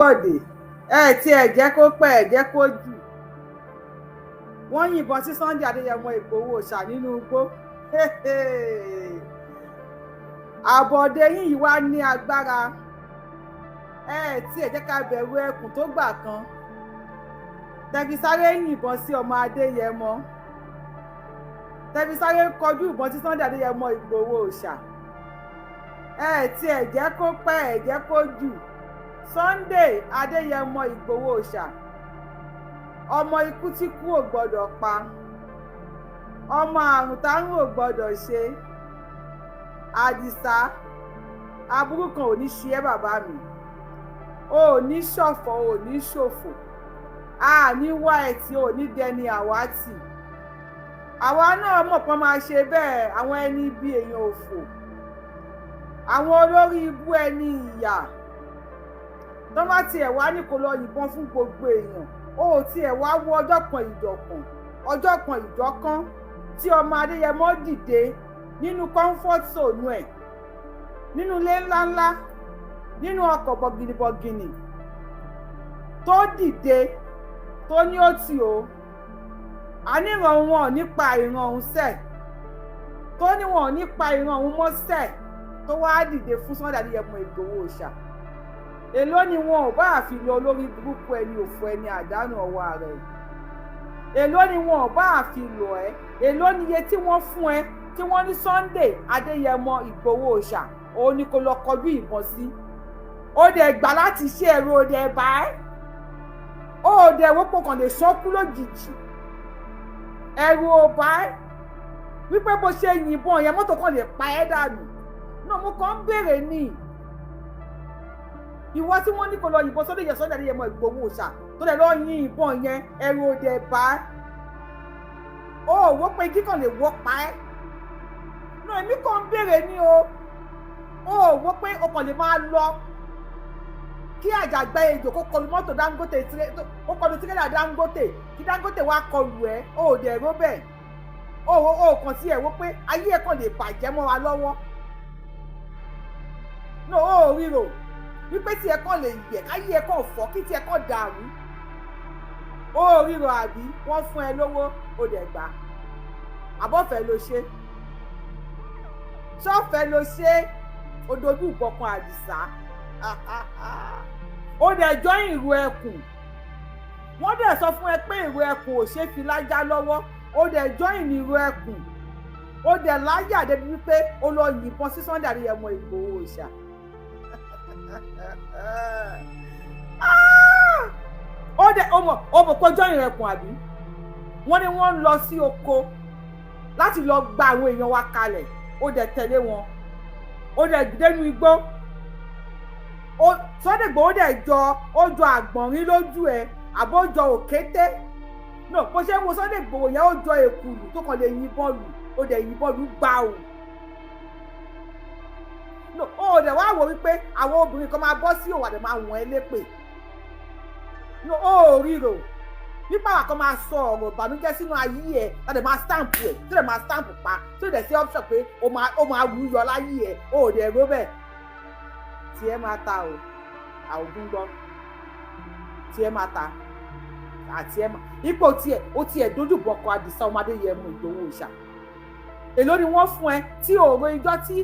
bọ̀dé tí ẹ jẹ́ kó pẹ́ ẹ jẹ́ kó jù wọ́n yìnbọn sí Sunday Adéyẹmọ Ìgbòho ṣà nínú igbó àbọ̀dé yìí wá ní agbára tí ẹ jẹ́ ká bẹ̀rù ẹkùn tó gbà kan tẹ̀fisáré yìnbọn sí ọmọ Adéyẹmọ tẹ̀fisáré kọjú ìbọn sí Sunday Adéyẹmọ Ìgbòho ṣà tí ẹ jẹ́ kó pẹ́ ẹ jẹ́ kó jù Sunday Adéyẹmọ Ìgbòho ṣà ọmọ ikú tí kú ò gbọ́dọ̀ pa ọmọ àrùn tárùn ò gbọ́dọ̀ ṣe Àdìsá aburú kan ò ní ṣe ẹ́ bàbá mi ò ní ṣọ̀fọ̀ ò ní ṣòfò àní wá ẹtì ò ní dẹni àwátì àwa náà mọ̀ pé máa ṣe bẹ́ẹ̀ àwọn ẹni ibi èèyàn òfò àwọn olórí ibú ẹni ìyà tó bá tiẹ̀ wá ní kó lọ yìnbọn fún gbogbo èèyàn ó tiẹ̀ wá wo ọjọ́ kan ìjọ̀kan ọjọ́ kan ìjọ̀kan tí ọmọ Adéyẹmọ dìde nínú comfort zone ẹ̀ nínú ilé ńláńlá nínú ọkọ̀ bọ̀gìnìbọ̀gìnì tó dìde tó ní ó tì ó àníran wọn nípa ìran òun sẹ̀ tó ní wọn nípa ìran òun mọ́ sẹ̀ tó wá dìde fún Sunday Adéyẹmọ Ìgbòho ṣà èló ni wọn ò bá àfi lọ olórí burúkú ẹni òfò ẹni àdánù ọwọ́ rẹ̀ èló ni wọn ò bá àfi lọ ẹ́ èló ni iye tí wọ́n fún ẹ tí wọ́n ní Sunday Adéyẹmọ Ìgbòho ṣà òun ni kò lọ kọjú ìbọn sí ó dẹ̀ gbà láti ṣe ẹ̀rọ ó dẹ̀ bá ẹ́ ó dẹ̀ wọ́pọ̀ kàn lè sọ́kú lójijì ẹ̀rù ò bá ẹ́ wípé bó ṣe yìnbọn yẹn mọ́tò kan lè pa ẹ́ dànù náà mo kàn ń béèrè ní ìwọ tí wọ́n ní kó lọ yìnbọn Sunday Adéyẹmọ Ìgbòho ṣà tó lè lọ yin ìbọn yẹn ẹ̀rù ò dẹ̀ bá ẹ́ ó wò pé kíkàn lè wọ́ pa ẹ́ náà èmi kàn ń béèrè ní ó wò pé o kàn lè máa lọ kí àjàgbá ejò kó kọlu mọ́tò Dangote ó kọlu tírélà Dangote kí Dangote wá kọlù ẹ́ ó dẹ̀ ró bẹ́ẹ̀ ó kàn sí ẹ̀ wò pé ayé ẹ̀ kàn lè bàjẹ́ mọ́ wa lọ́wọ́ náà ó ríro wípé tí ẹ kàn lè yẹ káyé ẹ kàn fọ́ kí tí ẹ kàn dàrú ó ríro àbí wọ́n fún ẹ lówó ó dẹ̀ gbà àbọ̀fẹ́ ló ṣe ṣọ́ọ̀fẹ́ ló ṣe ó dojú ìbọ̀kan Àdìsá ó dẹ̀ jọ ìrù ẹkùn wọ́n dẹ̀ sọ fún ẹ pé ìrù ẹkùn ò ṣe fi lájá lọ́wọ́ ó dẹ̀ jọ ìrù ẹkùn ó dẹ̀ láyà débi wípé ó lọ yìnbọn sí Sunday Adéyẹmọ Ìgbòho ṣà ó dẹ̀ ọmọ pọ́jọ́ ìrù ẹkùn àbí wọ́n ní wọ́n ń lọ sí oko láti lọ gba àwọn èèyàn wa kalẹ̀ ó dẹ̀ tẹ̀lé wọn ó dẹ̀ dénú igbó Sunday Igboho dẹ̀ ó jọ àgbọ̀nrín lójú ẹ̀ àbójọ òkété náà bó ṣe ń wo Sunday Igboho yẹn ó jọ èkùlù tó kàn lè yìnbọn lù ó dẹ̀ yìnbọn lù gbà ò ó dẹ̀ wá wò wípé àwọn obìnrin kan máa bọ́ sí òwà dẹ̀ máa wọ̀n ẹ́ lépè ó ríro nípa àwọn kan máa sọ ọ̀rọ̀ ìbànújẹ́ sínú ayé ẹ̀ tó dẹ̀ máa stamp ẹ̀ tó dẹ̀ máa stamp pa tó dẹ̀ sí option pé ó máa wú yọ láyé ẹ̀ ó dẹ̀ ró bẹ́ẹ̀ tí ẹ máa ta o àwògùn gbọ́ tí ẹ máa ta àti ẹ máa ipò tiẹ̀ dojú bọ̀kọ Àdìsá ọmọ Adéyẹmọ Ìgbòho ṣà èló ni wọ́n fún ẹ tí òòrò ijọ́ tí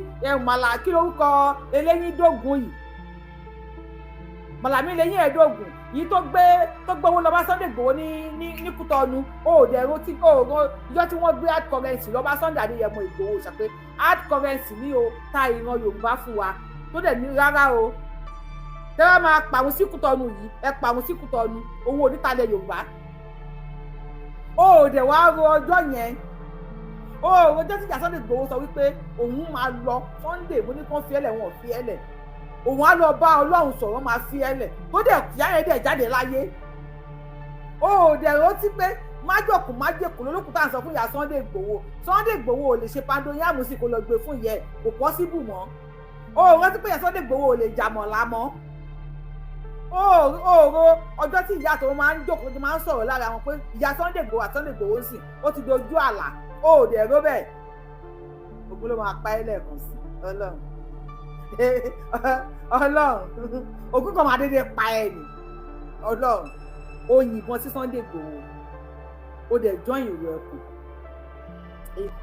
màlà kí lórúkọ eléyín dógún yìí màlàmí eléyín ẹ̀ẹ́dógún yìí tó gbé owó lọ bá Sunday Igboho ní Kútọ́nù òòdẹ̀rọ tí òòrò ijọ́ tí wọ́n gbé hard currency lọ bá Sunday Adéyẹmọ Ìgbòho ṣà pé hard currency ní o ta ìran Yorùbá fún wa tó dẹ̀ ní rárá o tẹ́wọ́ máa pàwọn sí Kútọ́nù yìí ẹ pàwọn sí Kútọ́nù owó onítalẹ̀ Yorùbá ó dẹ̀ wá ro ọjọ́ yẹn ó ọjọ́ tí ìjà Sunday Igboho sọ wípé òun máa lọ Sunday mo ní kán fi ẹlẹ̀ wọn ò fi ẹlẹ̀ òun á lọ bá Ọlọ́run sọ̀rọ̀ máa fi ẹlẹ̀ tó dẹ̀ kí ayé dẹ̀ jáde láyé ó dẹ̀ rántí pé májèkù lólókùn tá à ń sọ fún ìyá Sunday Igboho ò lè ṣe pandoyàmù sí kó lọ gbé fún ìyẹ kò pọ́síbù mọ́ ó rántí pé ìyá Sunday Igboho ò lè jàmọ̀lá mọ́ òòrò ọjọ́ tí ìyá tó máa ń jókòó tó máa ń sọ̀rọ̀ lára wọn pé ìyá Sunday Igboho àti Sunday Igboho sì ó ti dojú àlà ó dẹ̀ ró bẹ́ẹ̀ ògbó ló máa pa ẹ́ lẹ́ẹ̀kan sí Ọlọ́run Ọlọ́run ògún kan máa dédé pa ẹ nì Ọlọ́run ó yìnbọn sí Sunday Igboho ó dẹ̀ join ìrò ẹ̀kọ́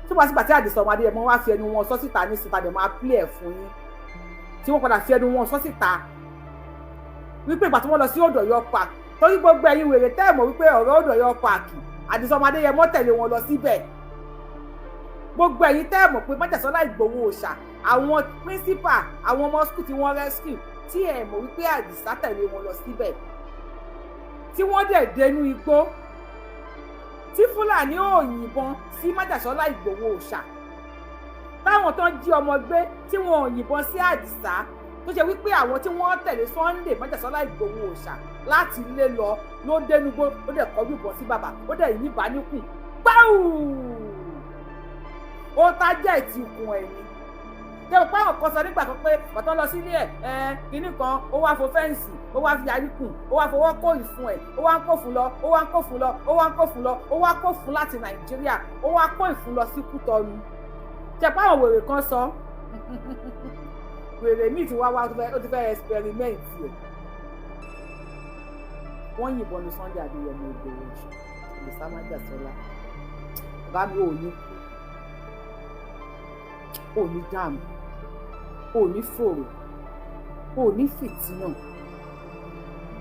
tó bá sígbà tí Àdìsá ọmọ Adéyẹmọ wá fi ẹnu wọn sọ síta ní síta dẹ̀ máa play ẹ̀ fún yín tí wọ́n padà fi ẹnu wọn sọ síta wípé ìgbà tí wọ́n lọ sí Odòyọ park torí gbogbo ẹ̀yin wèrè tẹ́ẹ̀mọ̀ wípé ọ̀rọ̀ Odòyọ park Àdìsá ọmọ Adéyẹmọ tẹ̀lé wọn lọ síbẹ̀ gbogbo ẹ̀yin tẹ́ẹ̀mọ̀ pé Májàsọ́lá Ìgbòho òòṣà àwọn principal àwọn ọmọ school tí wọ́n rescue tí ẹ̀ mọ̀ wípé Àdìsá tẹ̀lé wọn lọ síbẹ̀ tí wọ́n dẹ̀ dénú igbó tí Fúlàní ò yìnbọn sí Májàsọ́lá Ìgbòho òòṣà táwọn tó ń jí ọmọ gbé tí wọn ò yìnbọn sí Àdìsá tó ṣe wípé àwọn tí wọ́n tẹ̀lé Sunday Májàsọ́lá Ìgbòho òòṣà láti ilé lọ ló dénúgbó ó dẹ̀ kọjú ìbọn sí bàbá ó dẹ̀ yìí bá níkùn gbáù ó tájẹ́ ìtìkùn ẹ̀ ni jẹ́ pé àwọn kan sọ nígbà kan pé bàtọ́ lọ sílé ẹ̀ kinní kan ó wá fo fẹ́ǹsì ó wá fi àríkùn ó wá fọwọ́ kó ìfun ẹ̀ ó wá ń kó fún lọ ó wá ń kó fún lọ ó wá ń kó fún lọ ó wá kó fún láti Nàìjíríà ó wá kó ìfun lọ sí Kútọ́nù jẹ́ pé àwọn wèrè kan sọ wèrè míì ti wá ó ti fẹ́ experiment ẹ̀ wọ́n yìnbọn ní Sunday Adéyẹmọ Ìgbòho Àdìsá Májàsọ́lá bá mi ò ní kú ò ní dààmú ò ní fòrò ò ní fìtínà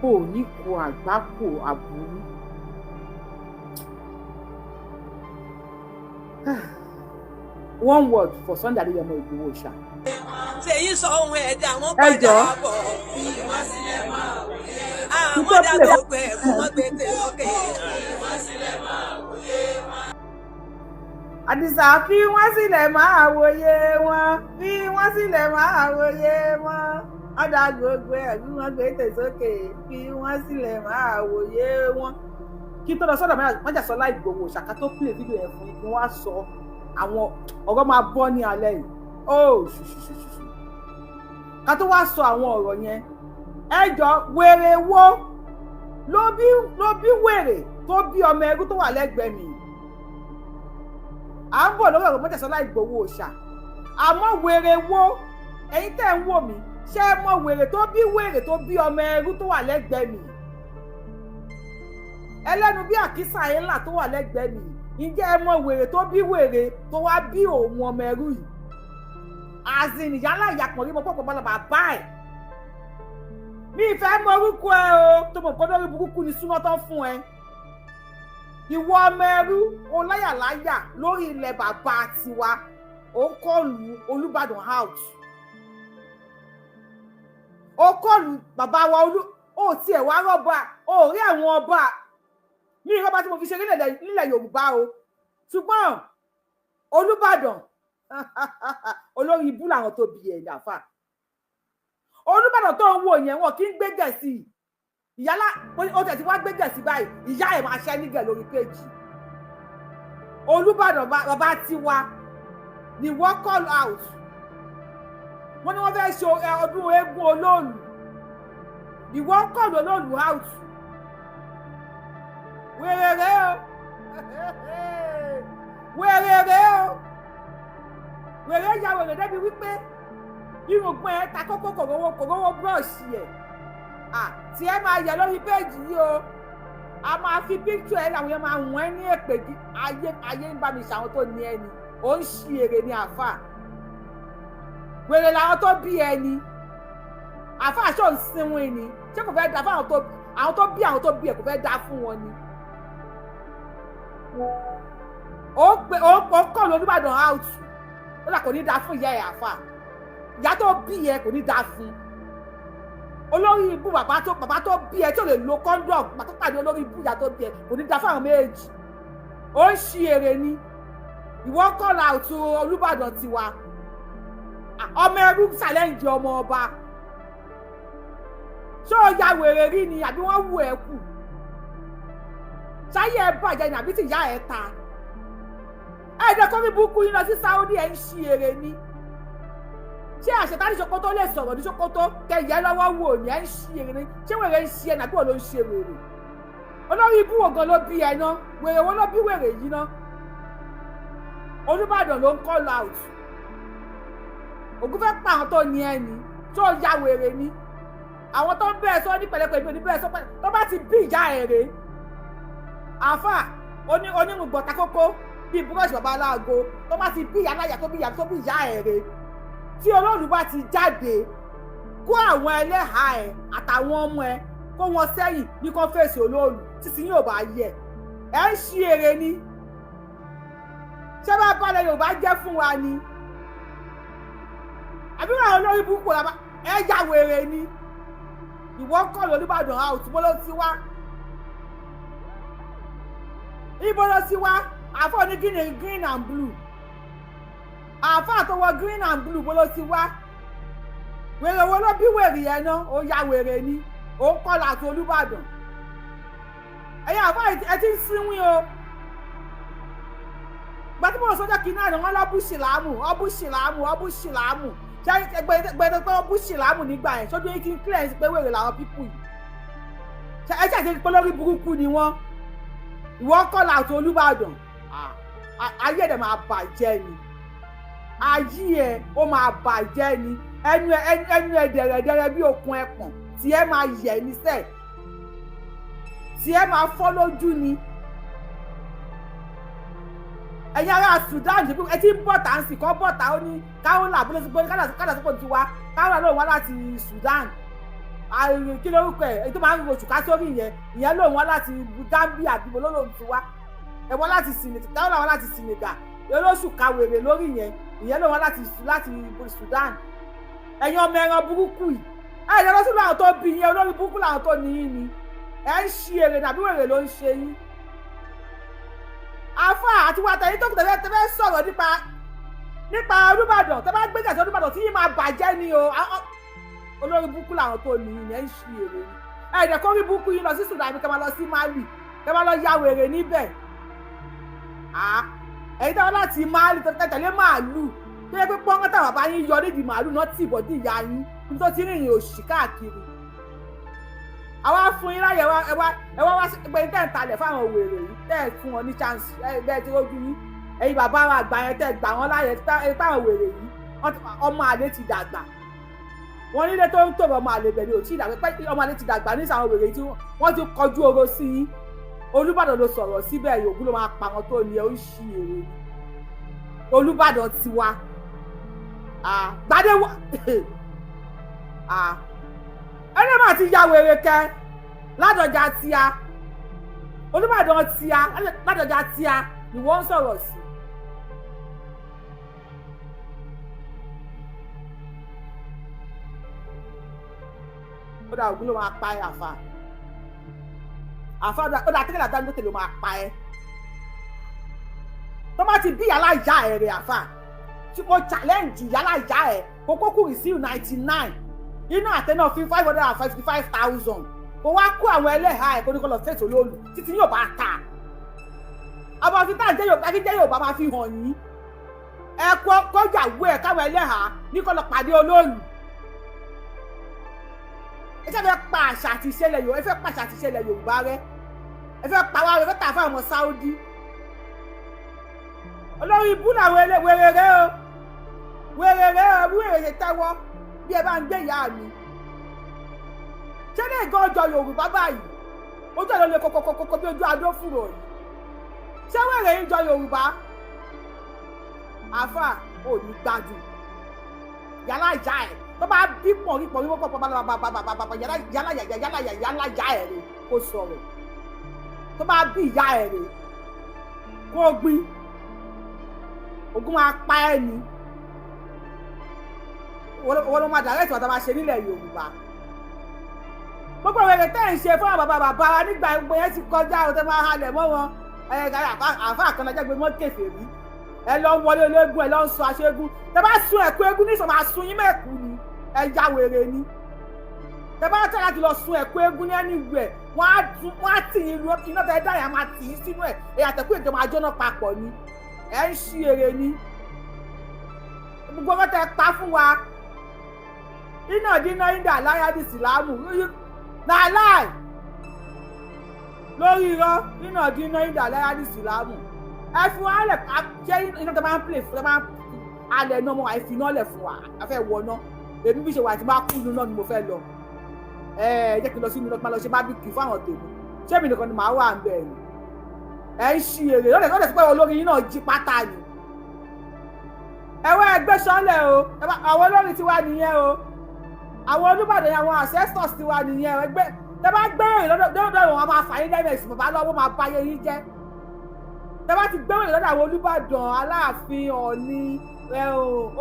ò ní kó àgbákò àbúrú one word for Sunday Adéyẹmọ Ìgbòho òòṣà. ṣèyí sọ ohun ẹ̀dá wọn padà bọ̀ àwọn dàgbò ẹ̀ fún wọn gbèsè lókè. Àdìsá fi wọ́n sílẹ̀ máa wòye wọn fi wọ́n sílẹ̀ máa wòye wọn ọ̀dà gbogbo ẹ̀ bí wọ́n gbèsè sókè fi wọ́n sílẹ̀ máa wòye wọn. Kí n tó lọ sọ́dọ̀ Májàsọ́lá Ìgbòho òòṣà ká tó play fídíò yẹn fún yín kí wọ́n á sọ àwọn ọ̀rọ̀ máa bọ́ ní alẹ́ yìí ṣùṣùṣùṣù ká tó wá sọ àwọn ọ̀rọ̀ yẹn ẹ jọ wèrè wo ló bí wèrè tó bí ọmọ ẹrú tó wà lẹ́gbẹ̀ẹ́ mi à ń bọ̀ lórí ọ̀rọ̀ Májàsọ́lá Ìgbòho òòṣà àmọ́ wèrè wo ẹ̀yin tẹ́ ń wò mí ṣé ẹ mọ̀ wèrè tó bí ọmọ ẹrú tó wà lẹ́gbẹ̀ẹ́ mi ẹlẹ́nu bí àkísà ẹ̀ńlá tó wà lẹ́gbẹ̀ẹ́ mi ǹjẹ́ ẹ mọ̀ wèrè tó bí wèrè tó wá bí òun ọmọ ẹrú yìí àzìn ìyálà ìyàpọ̀ rí mo pọ̀pọ̀ bọ́lá bàbá ẹ̀ mi ìfẹ́ mọ orúkọ ẹ o tó mọ̀ pé lórí burúkú ni súná tán fún ẹ ìwọ ọmọ ẹrú oláyàláyà lórí ilẹ̀ bàbá tiwa ó kọlù Olúbàdàn house ó kọlù bàbá wa ó tiẹ̀ wá rọ́bà ó rí àwọn ọba mi ìrọ́bà tí mo fi ṣe nílẹ̀ Yorùbá o ṣùgbọ́n Olúbàdàn olórí ibú làwọn tó bí ẹ̀ dàfà Olúbàdàn tó ń wò yẹn wọn kì í gbé Gẹ̀ẹ́sì ìyálà ó tẹ̀ tí wá gbé Gẹ̀ẹ́sì báyìí ìyá ẹ̀ máa ṣẹ́ nígẹ̀ lórí péjì Olúbàdàn bàbá tiwa ni wọ́n call out wọ́n ní wọ́n fẹ́ ṣe ọdún eégún Olóòlù ìwọ call Olóòlù out wèrèrè o wèrèrè o wèrè ya wèrè débi wípé irùngbọ̀n ẹ̀ ta kókó kòrówó búrọ̀ṣì ẹ̀ tí ẹ máa yẹ lórí péjì yìí o a máa fi píkítù ẹ làwọn yẹn máa wọ́n ẹ ní èpè ayé ń bá mi ṣàwọn tó ní ẹni ó ń ṣi èrè ní àfà wèrè làwọn tó bí ẹni àfà ṣó ń sinwó ẹni ṣé kò fẹ́ da fún àwọn tó bí ẹ kò fẹ́ da fún wọn ni ó kọ́ l'Olúbàdàn out ó là kò ní da fún ìyá ẹ̀ àfà ìyá tó bí ẹ kò ní da fún olórí ibú bàbá tó bí ẹ tí ò lè lo condom bàbá tó pàdé olórí ibú ìyá tó bí ẹ kò ní da fún àwọn méjì ó ń ṣi èrè ni ìwọ call out Olúbàdàn tiwa ọmọ ẹrú challenge ọmọ ọba ṣé ó ya wèrè rí ni àbí wọ́n wù ẹ́ kù ṣáyé ẹ bàjẹ́ ni àbí tí ìyá ẹ ta ẹ̀ẹ́dẹ̀ kọ́ mi búkú yín lọ sí Saudi ẹ̀ ń ṣi èrè ni ṣé àṣetá ní Sokoto lè sọ̀rọ̀ ní Sokoto kẹyẹ lọ́wọ́ wò ní ẹ̀ ń ṣi èrè ni ṣé wèrè ń ṣi ẹ̀ nàbí wọ́n ló ń ṣe wèrè olórí ibú wo gan ló bí ẹ ná wèrè wo ló bí wèrè yìí ná Olúbàdàn ló ń call out Ògún fẹ́ pa àwọn tó ní ẹni tó ya wèrè ni àwọn tó ń bẹ̀rẹ̀ sọ ní pẹ̀lẹ́pẹ̀lẹ́ ní bẹ̀rẹ̀ sọ pé tó bá ti bí ìyá èrè àáfà onírùngbọ̀n takókó bíi búrọ́ọ̀ṣì bàbá aláàgó tó bá ti bí ìyá aláyà tó bí ìyá èrè tí olóòlù bá ti jáde kó àwọn ẹlẹ́hàá ẹ̀ àtàwọn ọmọ ẹ̀ kó wọn sẹ́yìn ní kó fèsì olóòlù títí yóò bá yẹ ẹ̀ ń ṣí èrè ni ṣé bá balẹ̀ Yorùbá jẹ́ fún wa ni àbí wọn olórí burúkú làbá ẹ ya wèrè ni ìwọ kọ́ l'Olúbàdàn house bó ló ti wá ibo ló ti wá àfọ ní green and blue àfọ àtọwọ green and blue bó ló ti wá wèrè wo ló bí wèrè yẹn náà ó ya wèrè ni ó ń kọ́ láti Olúbàdàn ẹ̀yin àfọ ẹ ti ń sínwín o gbàtúmọ̀ sọ́jà kìíní àná wọn lọ́ bú ṣìlámù ṣe gbẹdẹ pé wọ́n bú ṣìlámù nígbà yẹn ṣojú yín kí n clear pé wèrè làwọn pípù yìí ẹ ṣàṣe pé lórí burúkú ni wọ́n ìwọ kọ́ láti Olúbàdàn ayé ẹ̀ máa bàjẹ́ ni ayé ẹ̀ ó máa bàjẹ́ ni ẹnu ẹ̀ dẹ̀rẹ̀dẹ̀rẹ̀ bí okùn ẹpọ̀n tí ẹ máa yẹ̀ níṣẹ́ tí ẹ máa fọ́ lójú ni ẹ̀yin ará Sudan ẹ ti ń bọ̀tà ń sì kọ́ bọ̀tà ó ní káwọ́là abúlé sí pé kádà sípò ti wá káwọ́là lóun wá láti Sudan kí lórúkọ ẹ̀ èyí tó máa ń roṣù ká sórí ìyẹn lóun wá láti Gambia àbíbo lóun ti wá ẹ̀ wọ́n láti Senegal káwọ́là wá láti Senegal olóṣù kàwèrè lórí ìyẹn lóun wá láti Sudan ẹ̀yin ọmọ ẹran burúkú yìí ẹ̀ lọ́wọ́ sí làwọn tó bí yẹn olórí burúkú làwọn tó ní yín ni ẹ̀ ń ṣí èrè nàbí wèrè ló ń ṣe yín àfà àti wàtà yìí tó kù tẹ́fẹ́ sọ̀rọ̀ nípa Olúbàdàn tẹ́ bá gbé gàdé Olúbàdàn tí yìí máa bàjẹ́ ni o olórí burúkú làwọn tó ní yìí ẹ̀ ń ṣí èrè ni ẹ̀ẹ́dẹ̀ kó rí burúkú yìí lọ sí Sudan kẹ́ máa lọ sí Mali kẹ́ máa lọ ya wèrè níbẹ̀ ẹ̀yin tẹ́wọ́ láti Mali tẹ̀lé màálù tó yẹ pé pọ́ńkọ́ tàwọn bàbá yín yọ nídìí màálù náà tì bọ́dí ìyá yín níbi tó ti rìnrìn òṣì káàkiri àwa fún yín láyè ẹ wá wá pé tẹ́ ń talẹ̀ fáwọn wèrè yìí tẹ́ ẹ̀ fún wọn ní chance bẹ́ẹ̀ tí ó bí yín ẹ̀yin bàbá wa àgbà yẹn tẹ́ gbà wọ́n láyè fáwọn wèrè yìí ọmọ àlè ti dàgbà wọ́n nílé tó ń tòrò ọmọ àlè bẹ̀rẹ̀ ò tí ì dàgbà pé ọmọ àlè ti dàgbà ní sàwọn wèrè yìí tí wọ́n ti kọjú oró sí yín Olúbàdàn ló sọ̀rọ̀ síbẹ̀ yòókù ló máa pa wọn tó ní ẹ̀ ó ń ṣí èrè ni Olúbàdàn ti wá gbadé wá ẹni máa ti ya wèrè kẹ ládọjà tíá Olúbàdàn tíá ládọjà tíá ni wọ́n ń sọ̀rọ̀ sí. ó dà ògún ló máa pa ẹ àfa ó dà tẹ́lẹ̀ Dangote ló máa pa ẹ tó bá ti bí yàrá ìyá ẹ rẹ àfa tí mo challenge yàrá ìyá ẹ kókó kù sí 99 inú àtẹná fi 555,000 kò wá kó àwọn ẹlẹ́hàá ẹ̀ kó ní kó lọ fẹ́ẹ̀tì olóòlù títí yóò bá ta ọmọ fíta jẹ́ Yorùbá máa fi hàn yín ẹ kọjàwó ẹ̀ káwọn ẹlẹ́hàá ní kó lọ pàdé olóòlù ẹ fẹ́ pa àṣà àti ìṣẹ̀lẹ̀ Yorùbá ẹ fẹ́ pa àṣà àti ìṣẹ̀lẹ̀ Yorùbá rẹ ẹ fẹ́ pa wá rẹ fẹ́ tà fún àwọn Saudi olórí ibú làwọn wèrè rẹ o wèrè tẹ́wọ́ bí ẹ bá ń gbé ìyá mi ṣé lè gan ọjọ́ Yorùbá báyìí ojú ẹ̀ ló lè kókókókó bí ojú adó fúrò yìí ṣé wèrè yìí jọ Yorùbá àfà ò ní gbádùn yálà ìyá ẹ̀ tó bá bí pọ̀nrí wọ́pọ̀ pọ̀ yálà ìyá ẹ̀ rè kó sọ̀rọ̀ tó bá bí ìyá ẹ̀ rè kó gbin ogun máa pa ẹ́ ni wọ́n ló máa dàrẹ́tì ọ̀tá máa ṣe nílẹ̀ Yorùbá gbogbo ìwé tẹ́ ń ṣe fún àwọn bàbá wa nígbà gbogbo yẹn ti kọjá ọ̀tá máa halẹ̀ mọ́ wọn àfa àkànlájà gbé mọ́ kẹfẹ́ rí ẹ lọ ń wọlé ológun ẹ lọ ń sọ aṣẹ́gun tẹ bá sun ẹ̀kú eégún ní ìsọ̀mọ̀ àsun yín mẹ́kù ni ẹ ya wèrè ni tẹ bá tẹ̀ láti lọ sun ẹ̀kú eégún ní ẹni ìwẹ̀ wọ́n á tì yín lu iná tẹ dáyà máa tì yín sínú ẹ̀ èyí àtẹ̀kù èjọ máa jóná papọ̀ ni ẹ ń ṣí èrè ni gbogbo ọmọ tẹ pa fún wa iná dínà ìdá láyà di Ìsìlámù náà láì lórí irọ́ iná dínà ìdá láyà di Ìsìlámù ẹ fún wa lẹ̀ ṣé iná tó máa ń play fún alẹ́ náà mo wà fi iná lẹ̀ fún wa a fẹ́ wọ náà èmi bí ṣe wà tí bá kú inú náà ni mo fẹ́ lọ jẹ́ kí n lọ sí inú náà tí máa lọ ṣe bábíkì fún àwọn tèmi ṣé èmi nìkan ni màá wà ń bẹ̀ ni ẹ̀ ń ṣí èrè lọ́dẹ̀ sí pé olórin yín náà jí pátá ni ẹ̀wọ́ ẹgbẹ́ sọ́lẹ̀ o àwọn olórin tiwa nìyẹn o àwọn Olúbàdàn àwọn ancestors tiwa nìyẹn o ẹgbẹ́ tẹ bá gbẹ́ròyìn lọ́dọ̀ wọn máa fà yín lẹ́mẹ̀sì bàbá lọ́wọ́ máa bá yé yín jẹ́ tẹ bá ti gbẹ́ròyìn lọ́dọ̀ àwọn Olúbàdàn Aláàfin Ọ̀ọ̀ni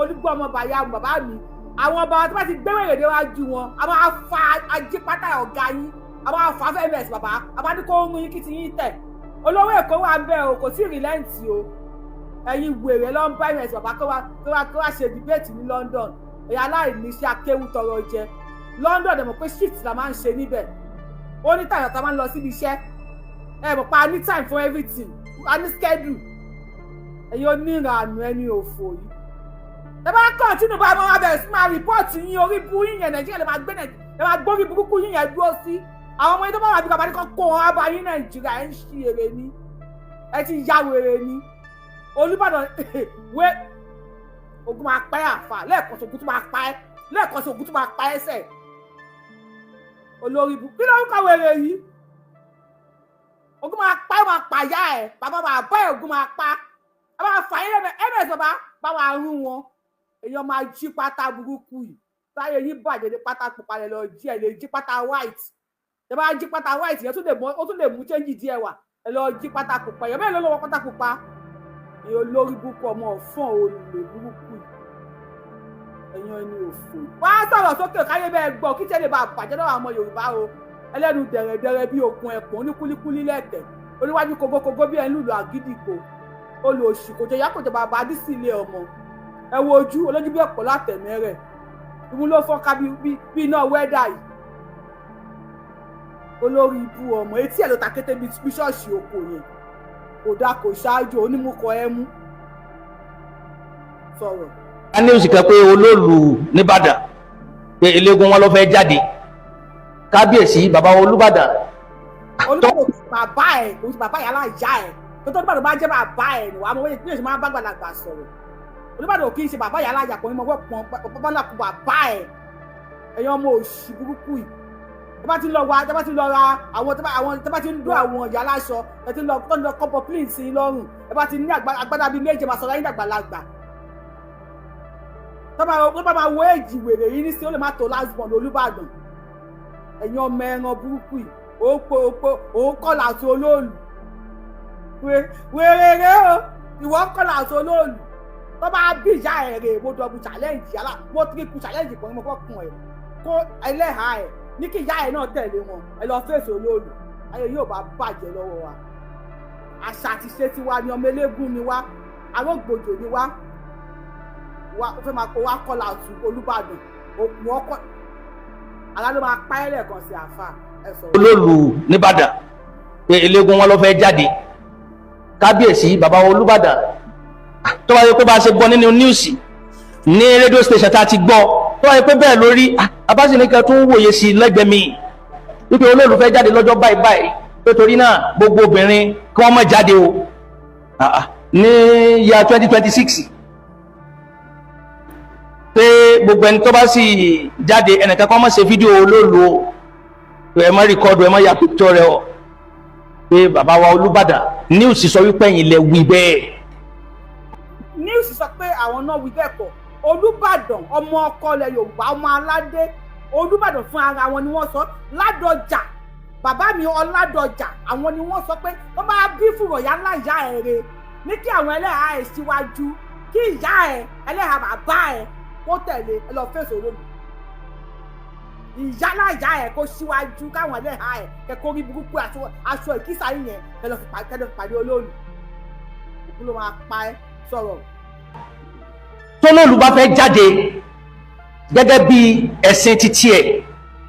Olúgbọ́mọ bàyá bàbá mi àwọn ọba tẹ bá ti gbẹ́ròyìn déwájú wọn a máa fa ajípátá ọ̀gá yín a máa fa fẹ́mẹ̀sì bàbá a máa ní kó ń yín kí ti yín tẹ̀ olówó Èkó wà ń bẹ̀ o kò sí rìlẹ́ǹtì o ẹ̀yin wèrè ló ń bá ẹ̀mẹ̀sì bàbá kó wá ṣe debate ní London ẹ̀yà aláìní iṣẹ́ akéwù tọrọ jẹ London ẹ̀ mọ̀ pé shift la máa ń ṣe níbẹ̀ ó ní tàyọ̀ tá a máa ń lọ síbi iṣẹ́ ẹ̀ mọ̀ pa a ní time for everything a ní schedule ẹ̀yin oníranù ẹni òfò yìí ẹ bá continue bá ọmọ abẹ́rẹ́ sí máa report yín orí burú yín yẹn Nàìjíríà lè máa gbórí burúkú yín yẹn dúró sí àwọn ọmọ yín tó bá wà bí bàbá ní kọ́ kó wọn abá yín Nàìjíríà ẹ̀ ń ṣí èrè ni ẹ ti ya wèrè ni Olúbàdàn wé ogun máa pa ẹ́ àfà lẹ́ẹ̀kan sí ogun tó máa pa ẹ́ lẹ́ẹ̀kan sí ogun tó máa pa ẹ́ sẹ̀ olórí ibu kí ló ń kọ wèrè yìí ogun máa pa ẹ́ máa pa yá ẹ̀ bàbá máa bá ẹ̀ ogun máa pa ẹ máa fà yín ms bá wà rún wọn èèyàn máa jí pátá burúkú yìí táyé yín bàjẹ́ ní pátá pupa lẹ lọ jí ẹ lè jí pátá white ẹ bá jí pátá white yẹn ó tún lè mú change díẹ̀ wà ẹ lọ jí pátá pupa yẹn bẹ́ẹ̀ ló lọ́wọ́ pátá pupa èèyàn olórí burúkú ọmọ ọ̀fọ́n olè burúkú èèyàn ẹni òfò wá sọ̀rọ̀ sókè káyé bẹ́ẹ̀ gbọ́ kí tẹ́lẹ̀ bá bàjẹ́ lọ́wọ́ àwọn Yorùbá o ẹlẹ́nu dẹ̀rẹ̀dẹ̀rẹ̀ bí okun ẹ̀pọ̀n oníkúlíkúlí lẹ́tẹ̀ oníwájú kogokogo bí ẹni lùlù àgídìgbò olóòṣì kò jẹ ìyá kò jẹ bàbá dísì ilé ọmọ ẹ wo ojú olójú bí ọ̀pọ̀ látẹ̀mẹ́rẹ̀ ìmú ló fọ́nká bí iná wẹ́dà yìí olórí ibú ọmọ etí ẹ̀ ló ta kété bí ṣọ́ọ̀ṣì oko yẹn kò dá kò ṣáájú onímúkọ ẹ mú sọ̀rọ̀. a ní òsì kan pé olóòlù nìbàdàn pé eléégún wọn ló fẹ́ jáde kábíyèsí bàbá Olúbàdàn. Olúbàdàn bàbá ẹ̀ kò sí bàbá yàrá ìyá ẹ̀ tó Olúbàdàn bá jẹ́ bàbá ẹ̀ ni wàá mọ̀ wọ́n yẹ kí máa bá gbàlagbà sọ̀rọ̀ Olúbàdàn kì í ṣe bàbá yàrá ìyá kan ní mọ̀ pọ́n náà kú bàbá ẹ̀ ẹ̀yàn ọmọ òṣì burúkú yìí tẹ́ bá ti lọ ra àwọn tẹ́ bá ti ń dún àwọn ìyá aláṣọ ẹ ti lọ kọ́pọ̀ plane sí i lọ́rùn ẹ bá ti ní agbádá bíi méje máa sọ̀rọ̀ ayé dàgbàlagbà tó bá máa wo èjì wèrè yìí ní sí ó lè má tó last born Olúbàdàn ẹ̀yin ọmọ ẹran burúkú yìí òun kọ́là àti olóòlù wèrè o ìwọ kọ́là àti olóòlù tó bá bí ìyá ẹ̀ rè mo dọ̀bù challenge yálà mo triple challenge kan ní mo kọ́ kun ẹ̀ kó ẹlẹ́hà ẹ̀ ní kí ìyá ẹ̀ náà tẹ̀lé wọn ẹ lọ fèsì olóòlù ayé yóò bá bàjẹ́ lọ́wọ́ wa àṣà àti ṣe tiwa ni ọmọ eléégún ni wá arógbòjò ni wá ó fẹ́ máa kó wá kọ́là àti Olúbàdàn òkú ọkọ̀ aládé máa pa ẹ́ lẹ́ẹ̀kan sí àfà ẹ̀ sọ̀rọ̀. olóòlù nìbàdàn pé eléégún wọn ló fẹ́ jáde kábíyèsí bàbá Olúbàdàn tó wáyé pé bá a ṣe gbọ́ nínú níùsì ní rédíò station tá a ti gbọ́ tó wáyé pé bẹ́ẹ̀ lórí abáṣeníkẹ́ tún wòye sí lẹ́gbẹ̀ẹ́ mi wípé olóòlù fẹ́ jáde lọ́jọ́ báyìí báyìí pé torí náà gbogbo obìnrin kí wọ́n má jáde o ní ya 2026 pé gbogbo ẹni tó bá sì jáde ẹnìkan kan má ṣe fídíò olóòlù o ẹ má rìkọ́dù ẹ má ya píktọ́ rẹ o pé bàbá wa Olúbàdàn níùsì sọ wípé ẹ̀yin lẹ wí bẹ́ẹ̀. níùsì sọ pé àwọn náà wí bẹ́ẹ̀ kọ́ Olúbàdàn ọmọ ọkọ ilẹ̀ Yorùbá ọmọ aládé Olúbàdàn fún ara wọn ni wọ́n sọ Ládọjà bàbá mi Ọládọjà àwọn ni wọ́n sọ pé wọ́n bá bí fùrọ̀ yá ńlá ìyá ẹ̀ rè ní kí àwọn ẹlẹ́hà ẹ̀ síwájú kí ìyá ẹ̀ ẹlẹ́hà bàbá ẹ̀ kó tẹ̀lé ẹ lọ fèsì olóòlù ìyálà ìyá ẹ̀ kó síwájú káwọn ẹlẹ́hà ẹ̀ kẹ́kọ̀ọ́ rí burúkú aṣọ ìkísà yìí yẹn ẹ lọ fi pàdé olóòlù òkú ló máa pa ẹ́ sọ̀rọ̀. tólóòlù bá fẹ́ jáde gẹ́gẹ́ bí ẹ̀sìn títí ẹ̀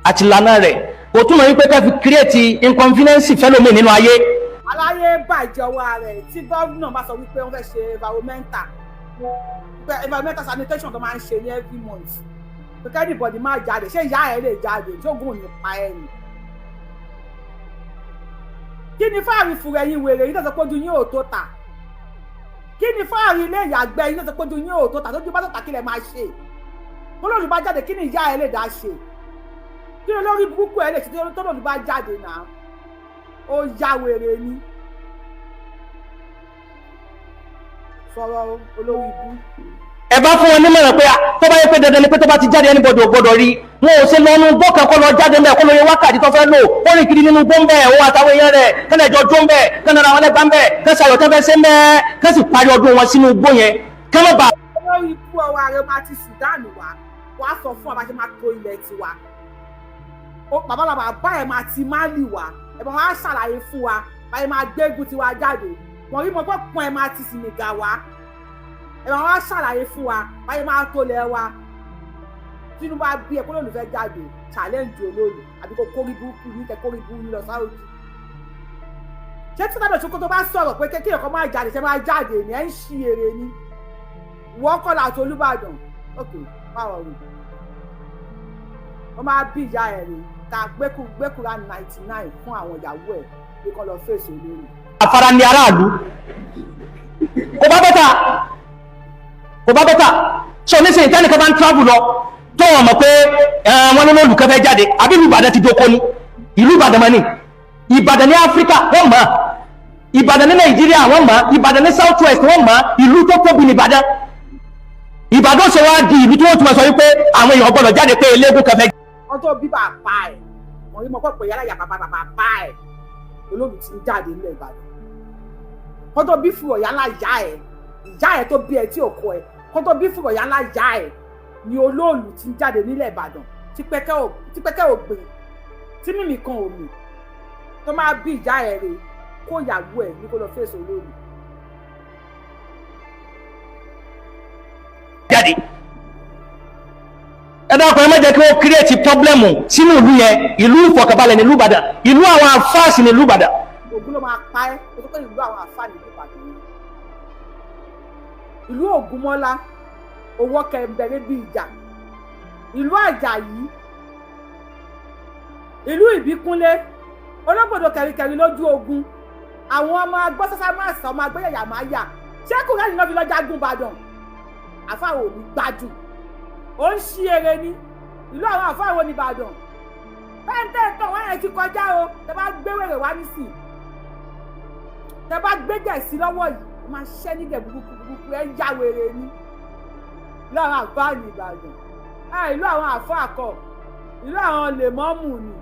àti ìlànà rẹ̀ kò túmọ̀ wípé ká fi create inconvenience fẹ́lómi nínú ayé. aláyé bàjẹ́ ọwọ́ rẹ̀ tí gómìnà bá sọ wípé wọ́n fẹ́ ṣe environmental sanitation tó máa ń ṣe ní every month pé kẹ́nìbọ̀dì máa jáde ṣé ìyá ẹ̀ lè jáde tí ògùn ní pa ẹ̀ ni. kí ni fáàrí fúru ẹ̀yin wèrè yìí tó sọ pé ojú yín ò tó tà kí ni fáàrí ilé ìyàgbẹ́ yín tó ti pójú yín ò tó tà tójú bá tó tà kí lẹ máa ṣe tó lòlù bá jáde kí ni ìyá ẹ lè dá ṣe kí ni olórí burúkú ẹ lè ṣe tó lòlù bá jáde náà ó ya wèrè ni sọ̀rọ̀ olórí ibú. ẹ bá fún wọn nímọ̀ràn pé tó bá yẹ pé dandan ni pé tó bá ti jáde anybody ò gbọdọ̀ rí wọn ò ṣe lọ́nu gbọ́kàn kọ́ lọ jáde ńbẹ̀ kó lóye wákàtí tó fẹ́ lò ó rìn kiri nínú gbọ́nbẹ̀ òun àtàwọn èèyàn rẹ̀ kẹ́lẹ̀ jọ jó ńbẹ̀ kẹ́lẹ̀ ra wọn lẹ́gbàá ńbẹ̀ kẹ́sì ayọ̀ tẹ́fẹ́ sí ńbẹ̀ kẹ́sì parí ọdún wọn sínú igbó yẹn kẹ́lẹ̀ bá. olórí ikú ọwọ́ ààrẹ máa ti Sudan wá sọ fún wa bá ṣe máa tó ilẹ̀ tiwa bàbá làbà bá ẹ̀ máa ti Mali wá ẹ̀ máa wá ṣàlàyé fún wa bá ẹ̀ máa gbégun tiwa jáde wọ́n rí mọ́ pé pọ́n ẹ̀ máa ti Senegal wá ẹ̀ máa wá ṣàlàyé fún wa bá ẹ̀ máa tó lẹ̀ wa Tinubu bí ẹ̀ kó lóòlù fẹ́ jáde challenge olóòlù àbí kò kórí burúkú ní kẹ́ kórí burúkú lọ sáwọ́jì ṣé tí tábìlì ṣokó tó bá sọ̀rọ̀ pé kékeré kan máa jáde ṣe máa jáde ní ẹ̀ ń ṣí èrè ni wọ́n kọ́ láti Olúbàdàn ok báwo rè wọ́n máa bí ìyá ẹ̀ rè ká gbẹ́kúra 99 fún àwọn ìyàwó ẹ̀ bí kan lọ fèsì olórí. àfara ni aráàlú kò bá bẹ́tà sọ nísìnyí tẹ́nìkan bá ń travel lọ tó wọn mọ̀ pé wọn ló lólùkẹ́ fẹ́ jáde àbí ìlú Ìbàdàn ti dóko ni ìlú Ìbàdàn mọ́ ni Ìbàdàn ní Áfíríkà wọ́n mọ̀ Ìbàdàn ní Nàìjíríà wọ́n mọ̀ Ìbàdàn ní South West wọ́n mọ̀ ìlú tó tóbi ní Ìbàdàn Ìbàdàn ṣe wá di ìlú tí wọ́n tún máa sọ wípé àwọn èèyàn gbọ́dọ̀ jáde pé eléégún kẹfẹ́. wọ́n tó bí bàbá ẹ̀ wọ́n rí mọ́ pọ̀ pé yálà yà bàbá ẹ̀ olóòlù ti ń jáde nílẹ̀ Ìbàdàn wọ́n tó bí fúrọ̀ yálà ìyá ẹ̀ tó bí ẹ tí ò kọ ẹ̀ wọ́n tó bí fúrọ̀ yálà ìyá ẹ̀ ni olóòlù ti ń jáde nílẹ̀ Ìbàdàn tí pẹ́kẹ́ ò gbé tí mímì kan ò mì tó máa bí ìyá ẹ̀ rè kó ìyàwó ẹ̀ ní kó lọ fèsì olóòlù. jáde ẹ dákun ẹ má jẹ́ kí wọ́n kírètì pọ́blẹ́mù sínú ìlú yẹn ìlú ìfọ̀kànbalẹ̀ nílùú Ìbàdàn ìlú àwọn àfáàsì nílùú Ìbàdàn. Ògún ló máa pa ẹ́ o tó pé ìlú àwọn àfáà nílùú Ìbàdàn ìlú Ògúnmọ́lá owó kẹ̀mbẹ̀rẹ̀ bí ìjà ìlú Àjàyí ìlú Ìbíkúnlé olóbòdò kẹ̀ríkẹ̀rí lójú ogun àwọn ọmọ agbọ́sásá máa sọ ọmọ agbẹ́yẹ̀yà máa yà ṣé kùrẹ́yìn náà fi lọ́ọ́ jagun Ìbàdàn àfáà ò ní gbádùn ó ń ṣí eré ní ìlú àwọn àfáà wo ní Ìbàdàn tẹ́ǹtẹ́ǹtọ̀ wọ́n yẹn ti kọjá o tẹ bá gbé wèrè wá nísìn tẹ bá gbé gẹ̀ẹ́sì lọ́wọ́ yìí ó máa ṣẹ́ nígẹ̀ burúkú ẹ̀ ń já wèrè ní ìlú àwọn àfáà ní Ìbàdàn ìlú àwọn àfáà kọ ìlú àwọn lèmọ́mù ni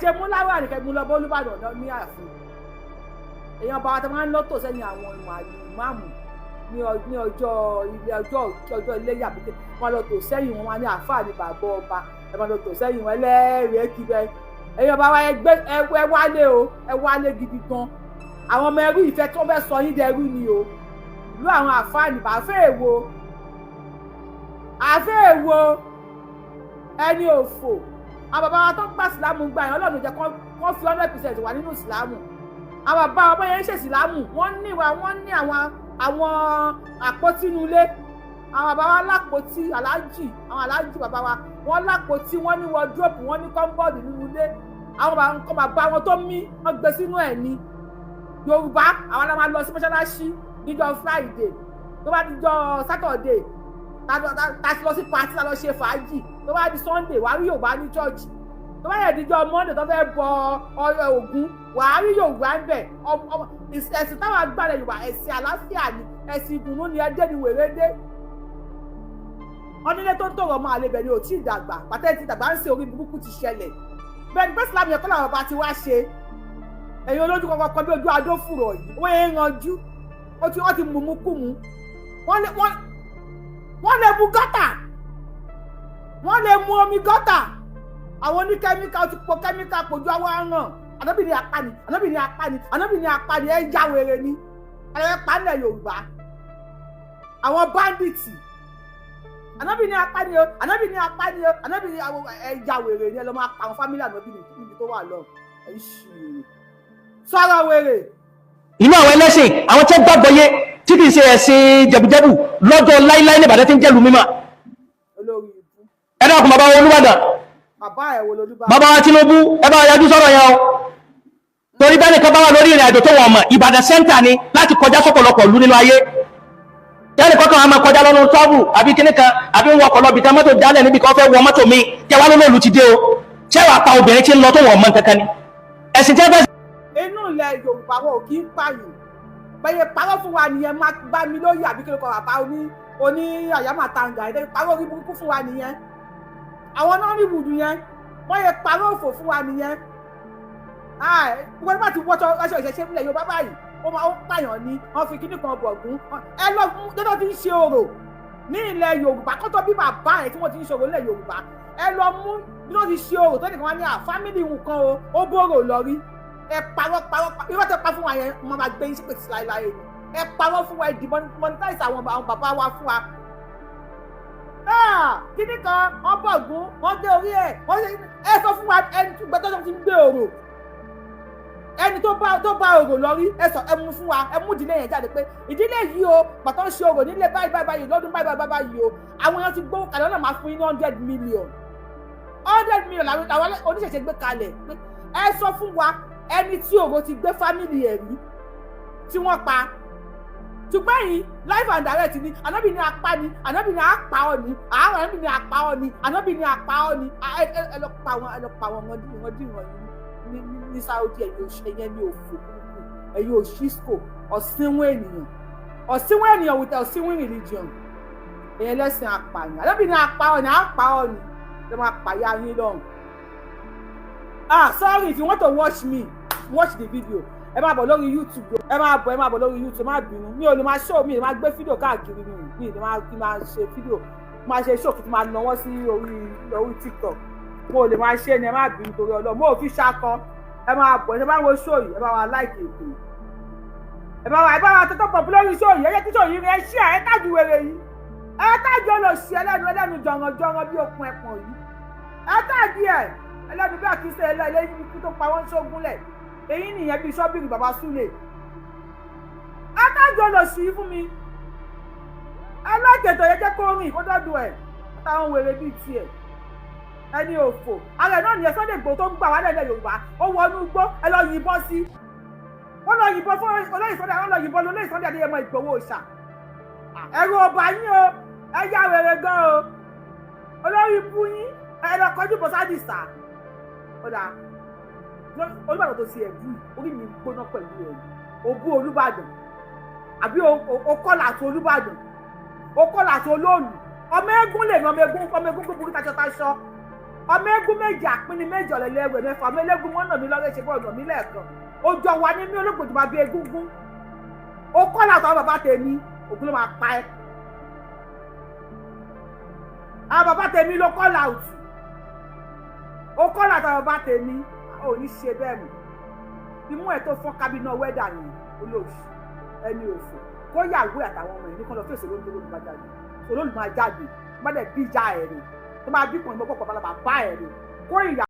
ṣe mú láwà nìkẹ́ mú lọ bọ́ Olúbàdàn lọ ní ààfin èèyàn bá wa tó máa ń lọ́tò sẹ́yìn àwọn ìmáàmù ní ọjọ́ iléyà pété wọn lọ tò sẹ́yìn wọn ní àáfàá ní bàbá ọba ẹ máa lọ tò sẹ́yìn wọn ẹlẹ́rìí ẹkìbẹ èèyàn bá wa ẹ wálé o ẹ wálé gidi gan àwọn ọmọ ẹrú ìfẹ́ tó fẹ́ sọ yín dẹrú ni o ìlú àwọn àáfàá ní bàfẹ́ èwo ẹni òfò àwọn bàbá wa tó gbà sílámù gbà yẹn Ọlọ́run jẹ́ kó fi 100% wà nínú sílámù àwọn bàbá ọmọ yẹn ń ṣe sílámù wọ́n ní àwọn àpótí inú ilé àwọn bàbá wa lápótí aláàjì àwọn aláàjì bàbá wa wọ́n lápótí wọ́n ní wọ́dúrópù wọ́n ní kọ́ńbọ́ọ̀dù nínú ilé àwọn bàbá wọn tó mí wọ́n gbé sínú ẹ̀ ní Yorùbá àwọn la máa lọ sí mọ́ṣáláṣí níjọ́ Friday tó bá dijọ́ Saturday ta ti lọ sí pàtí ta lọ ṣe fàájì tó bá di Sunday wàá rí Yorùbá ní chọ́ọ̀chì tó bá yẹ dijọ́ Monday tó fẹ́ bọ Ògún wàá rí Yorùbá ń bẹ̀ ẹ̀sìn táwọn agbára Yorùbá ẹ̀sìn àlàáfíà ni ẹ̀sìn ìdùnnú ni ẹdẹ ni wèrèdé onílé tó ń tọrọ ọmọ àlebẹ ni ò tí ì dàgbà pàtẹ́ ti dàgbà ń ṣe orí burúkú ti ṣẹlẹ̀ bẹ́ẹ̀ ni pẹ́sìlámù yẹn kọ́ làwọn bá ti wá ṣe ẹ̀yin olójú kọ̀ọ̀kan kan bí ojú adófùrọ̀ yìí wọ́n yẹn ranjú wọ́n ti mú kú mu wọ́n lè mu gọ́tà wọ́n lè mu omi gọ́tà àwọn oníkẹ́míkà ó ti pọ̀ kẹ́míkà pòjú àwọn aràn ànábì ní apani ẹ̀ ń já wèrè ni ẹ̀ pàálẹ̀ Yorùbá àwọn báńdíìtì ànábì ní apani o ànábì ní ẹ̀ já wèrè ni ẹ̀ lọ́ máa pa àwọn fámílì ànábì níbi tó wà lọ ẹ̀ ń ṣì sọ̀rọ̀ wèrè. inú àwọn ẹlẹ́sìn àwọn tí ó gbàgbọ́ yé tí kìí ṣe ẹ̀sìn jẹ̀bùjẹ̀bù lọ́jọ́ láíláí ní Ìbàdàn tí ń jẹ́lu mímọ́. ẹ dákun bàbá Olúbàdàn bàbá wa Tinubu ẹ bá yájú sọ̀rọ̀ yẹn o torí bẹ́ẹ̀ nìkan bá wà lórí ìrìn àjò tó wọ̀n mọ̀ Ìbàdàn center ni láti kọjá sọ́pọ̀lọpọ̀ ìlú nínú ayé tẹ́lẹ̀ kọ́kàn á máa kọjá lọ́nà tọ́bù àbí kíní kan àbí ń wọkọ̀ lọ́bì kan mọ́tò dálẹ̀ níbi kan fẹ́ wọ mọ́tò mi kẹwàá lólóòlù ti dé o ṣẹ́wàá pa obìnrin tí ń lọ tó wọ̀n mọ́ kankan ni ẹ̀sìn tẹ́ fẹ́. inú ilẹ̀ Yorùbá wọn ò kí ń pààyàn bẹ́ẹ̀ parọ́ fún wa nìyẹn má gbá mi lóye àbí kí ló kọ́ bàbá oní àyàmà tàǹgà ẹ̀ parọ́ orí burúkú fún wa nìyẹn àwọn náà ní ìwùdù yẹn wọ́n yẹ parọ́ òfò fún wa nìyẹn wọ́n bá ti wọ́tọ̀ ẹṣọ ìṣẹ̀ṣẹ̀ nílẹ̀ Yorùbá báyìí ó máa ń pààyàn ni wọ́n fi kíní kan bọ̀gún ẹ lọ tọ́tọ́ ti ń ṣe orò ní ilẹ̀ Yorùbá kọ́tọ́ bí bàbá ẹ̀ tí wọ́n ti ń ṣe orò nílẹ̀ Yorùbá ẹ lọ mú bí wọ́n ti ṣe orò tó nìkan wá ní fámìlì nǹkan o ó bóró lọ rí ẹ parọ́ irọ́ tẹ pa fún wa yẹn wọ́n máa gbé yín sí pèsè láéláé ni ẹ parọ́ fún wa ìdìbò monetize àwọn bàbá wa fún wa kíní kan wọ́n bọ̀gún wọ́n dé orí ẹ̀ wọ́n ṣe ẹ sọ fún wa ẹni tó gbẹ́tọ́ tó ti ń gbé orò ẹni tó bá orò lọ rí ẹ mú fún wa ẹ mú ìdílé yẹn jáde pé ìdílé yìí o pàtó ń ṣe orò nílé báyìí lọ́dún báyìí o àwọn èèyàn ti gbówó kalẹ̀ ọ̀nà máa fún yín ní 100 million àwọn oníṣẹ̀ṣẹ̀ gbé kalẹ̀ pé ẹ sọ fún wa ẹni tí orò ti gbé fámìlì ẹ̀ rí tí wọ́n pa ṣùgbọ́n yìí live and direct ni ànábì ní apá ni ànábì ní apá ọ ni àwọn ànábì ní apá ọ ni ànábì ní apá ọ ni ẹ lọ pa àwọn ọmọdé yìí ní Saudi ẹ̀yẹ ní òfò ẹ̀yẹ òṣìṣkò ọ̀sìnwó ènìyàn with ọ̀sìnwó religion ẹ̀yẹ lẹ́sìn apààyàn ànábì ní apá ọ ni ló máa pààyà yín lọ́hùn. Sorry, if you want to watch me watch the video ẹ máa bọ̀ lórí YouTube ẹ máa bọ̀ lórí YouTube má bínú mi ò lè máa show mi ò lè máa gbé fídíò káàkiri mi ò lè máa ṣe fídíò máa ṣe show kí n máa náwó sí orí TikTok mo ò lè máa ṣe ni ẹ má bínú torí Ọlọ́run mo ò fi ṣakọ ẹ máa bọ̀ ẹ bá wo show yìí ẹ bá wa like ètò ẹ bá wa tọ́tọ́ pọ̀ lórí show yìí ẹ jẹ́ kí show yìí rẹ ṣí ẹ tájú wèrè yìí ẹ tájú olóṣì ẹlẹ́nu jọ̀ngàn bí okun ẹ̀pọ̀n yìí ẹ tájú ẹ ẹlẹ́nu bí àkísẹ́ ẹlẹ́yìn ikú tó pa wọ́n ṣógúnlẹ̀ èyí nìyẹn bíi ṣọ́bìrì bàbá súlẹ̀ adájọ́ lọ sí fún mi ẹlẹ́gẹ̀dọ̀ yẹn jẹ́ kó rìn kó dọ́dún ẹ̀ táwọn wèrè bíi tiẹ̀ ẹni òfò ààrẹ náà nìyẹn Sunday Igboho tó ń gbà wá lẹ́lẹ̀ Yorùbá ó wọnú igbó ẹ lọ yìnbọn sí wọ́n lọ yìnbọn fún olóyè Sunday àwọn lọ yìnbọn olóyè Sunday Adéyẹmọ Ìgbòho òòṣà ẹ̀rù ọba yín o ẹ yá wèrè gan o olórí ibú yín ẹ lọ kọjú bọ́ sádìsá ọ̀dà Olúbàdàn tó ṣe ẹ̀bú orí mi gbóná pẹ̀lú ẹ̀ òbú Olúbàdàn àbí okọ́là àti Olúbàdàn okọ́là àti Olóòlù ọmọ eégún lè ní ọmọ eégún gbogbo taṣọ ọmọ eégún méjì àpínní méjì ọ̀lẹ́lẹ́wẹ̀ mẹ́fà ọmọ eégún wọn nà mí lọ́rẹ́ ṣe bọ́ ọ̀nà mi lẹ́ẹ̀kan ojú ọwà ní mí olóògbòdì máa bí egúngún okọ́là àtàwọn bàbá tèmi ògùn ló máa pa ẹ́ àwọn bàbá tèmi ló kọ́là òtù okọ́là àtàwọn bàbá tèmi ò ní ṣe bẹ́ẹ̀ mọ̀ imú ẹ̀ tó fọ́n kábínà wẹ́dà ni olóòṣù ẹni òfò kó yàwó àtàwọn ọmọ ẹ̀ ní kọ́ lọ fèsì olóòlù máa jáde má dẹ̀ bí ìjà ẹ̀rẹ̀ tó máa bí kàn ní gbọ́pọ̀ bàbá ẹ̀ rẹ̀ kó ìyà.